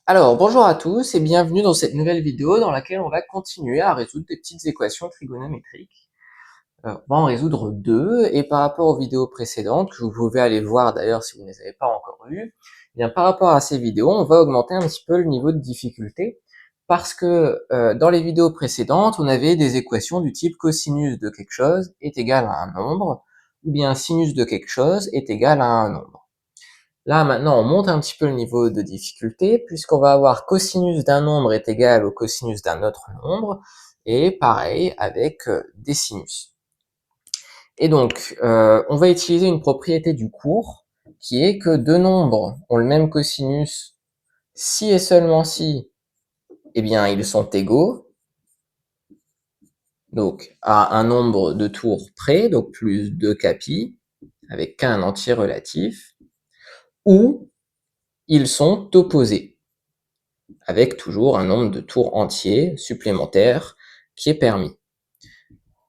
Alors, bonjour à tous et bienvenue dans cette nouvelle vidéo dans laquelle on va continuer à résoudre des petites équations trigonométriques. On va en résoudre deux et par rapport aux vidéos précédentes, que vous pouvez aller voir d'ailleurs si vous ne les avez pas encore vues, eh bien par rapport à ces vidéos, on va augmenter un petit peu le niveau de difficulté parce que dans les vidéos précédentes, on avait des équations du type cosinus de quelque chose est égal à un nombre ou bien sinus de quelque chose est égal à un nombre. Là, maintenant, on monte un petit peu le niveau de difficulté, puisqu'on va avoir cosinus d'un nombre est égal au cosinus d'un autre nombre, et pareil avec des sinus. Et donc, on va utiliser une propriété du cours, qui est que deux nombres ont le même cosinus si et seulement si, eh bien, ils sont égaux, donc à un nombre de tours près, donc plus 2 capi, avec k un entier relatif, ou ils sont opposés, avec toujours un nombre de tours entiers supplémentaires qui est permis.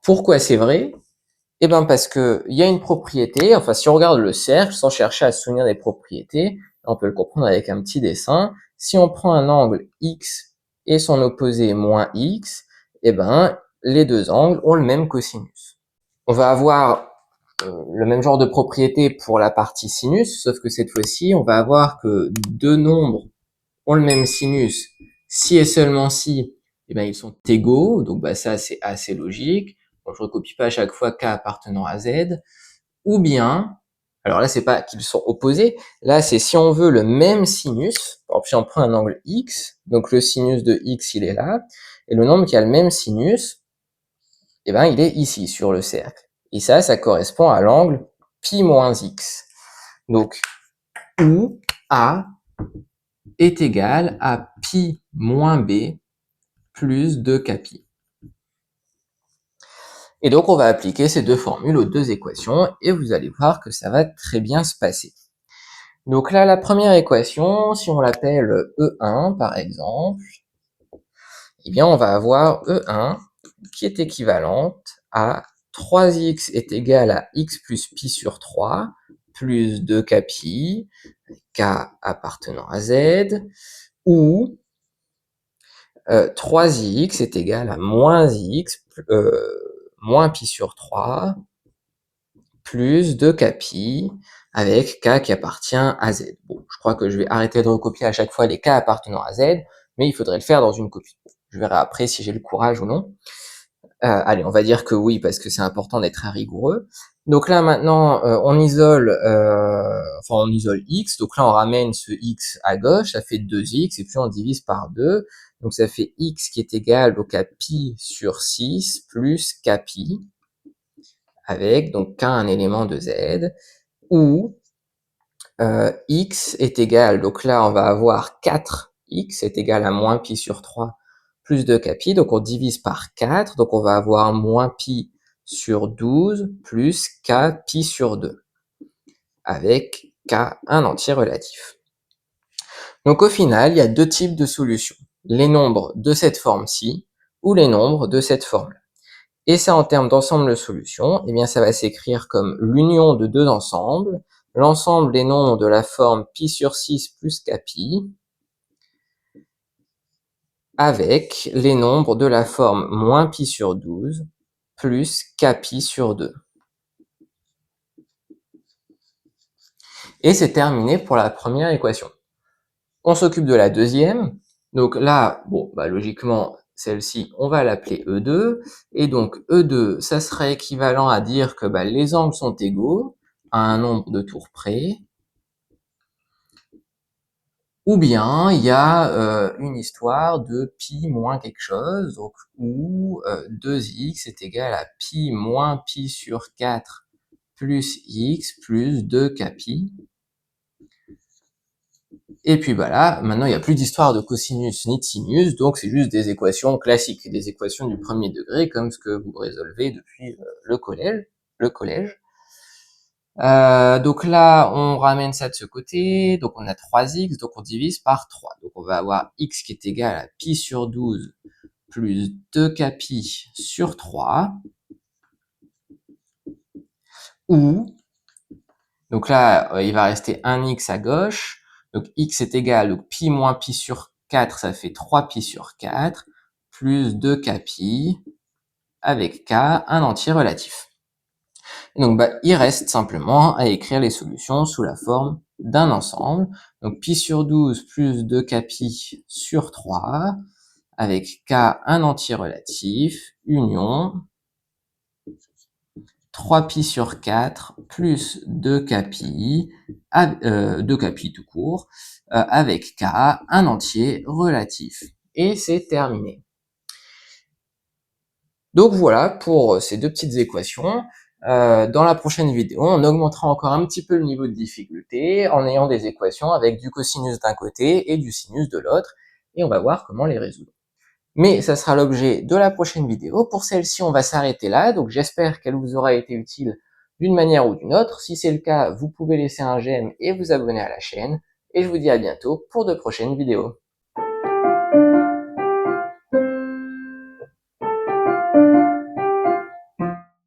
Pourquoi c'est vrai? Eh bien parce que il y a une propriété, enfin si on regarde le cercle sans chercher à se souvenir des propriétés, on peut le comprendre avec un petit dessin. Si on prend un angle x et son opposé moins x, eh ben les deux angles ont le même cosinus. On va avoir le même genre de propriété pour la partie sinus, sauf que cette fois-ci, on va avoir que deux nombres ont le même sinus si et seulement si, eh ben, ils sont égaux, donc bah, ça c'est assez logique. Bon, je recopie pas à chaque fois k appartenant à z, ou bien, alors là c'est pas qu'ils sont opposés, là c'est si on veut le même sinus, par exemple si on prend un angle x, donc le sinus de x il est là, et le nombre qui a le même sinus, eh ben il est ici sur le cercle. Et ça correspond à l'angle pi moins x. Donc, où a est égal à pi moins b plus 2 capi. Et donc, on va appliquer ces deux formules aux deux équations et vous allez voir que ça va très bien se passer. Donc là, la première équation, si on l'appelle E1 par exemple, eh bien, on va avoir E1 qui est équivalente à 3x est égal à x plus pi sur 3 plus 2 capi, k appartenant à z, ou 3x est égal à moins x moins pi sur 3 plus 2 capi avec k qui appartient à z. Bon, je crois que je vais arrêter de recopier à chaque fois les k appartenant à z, mais il faudrait le faire dans une copie. Je verrai après si j'ai le courage ou non. Allez, on va dire que oui, parce que c'est important d'être très rigoureux. Donc là maintenant, on isole x. Donc là, on ramène ce x à gauche, ça fait 2x, et puis on divise par 2. Donc ça fait x qui est égal donc à pi sur 6 plus kpi, avec donc k un élément de z, où x est égal, donc là on va avoir 4x est égal à moins pi sur 3 plus 2 capi, donc on divise par 4, donc on va avoir moins pi sur 12 plus k pi sur 2, avec k un entier relatif. Donc au final, il y a deux types de solutions, les nombres de cette forme-ci ou les nombres de cette forme-là. Et ça, en termes d'ensemble de solutions, eh bien, ça va s'écrire comme l'union de deux ensembles, l'ensemble des nombres de la forme pi sur 6 plus kpi, avec les nombres de la forme moins pi sur 12 plus kpi sur 2. Et c'est terminé pour la première équation. On s'occupe de la deuxième. Donc là, bon, bah, logiquement, celle-ci, on va l'appeler E2. Et donc, E2, ça serait équivalent à dire que bah, les angles sont égaux à un nombre de tours près. Ou bien, il y a une histoire de pi moins quelque chose, donc où 2x est égal à pi moins pi sur 4 plus x plus 2 capi. Et puis voilà, maintenant il n'y a plus d'histoire de cosinus ni de sinus, donc c'est juste des équations classiques, des équations du premier degré, comme ce que vous résolvez depuis le collège. Donc là, on ramène ça de ce côté, donc on a 3x, donc on divise par 3. Donc on va avoir x qui est égal à pi sur 12 plus 2 capi sur 3, ou, donc là, il va rester un x à gauche, Donc x est égal, donc pi moins pi sur 4, ça fait 3pi sur 4, plus 2kpi, avec k, un entier relatif. Et donc il reste simplement à écrire les solutions sous la forme d'un ensemble. Donc pi sur 12 plus 2kpi sur 3, avec k un entier relatif, union 3pi sur 4 plus 2kpi, 2kpi tout court, avec k un entier relatif. Et c'est terminé. Donc voilà pour ces deux petites équations. Dans la prochaine vidéo, on augmentera encore un petit peu le niveau de difficulté en ayant des équations avec du cosinus d'un côté et du sinus de l'autre, et on va voir comment les résoudre. Mais ça sera l'objet de la prochaine vidéo. Pour celle-ci, on va s'arrêter là, donc j'espère qu'elle vous aura été utile d'une manière ou d'une autre. Si c'est le cas, vous pouvez laisser un j'aime et vous abonner à la chaîne, et je vous dis à bientôt pour de prochaines vidéos.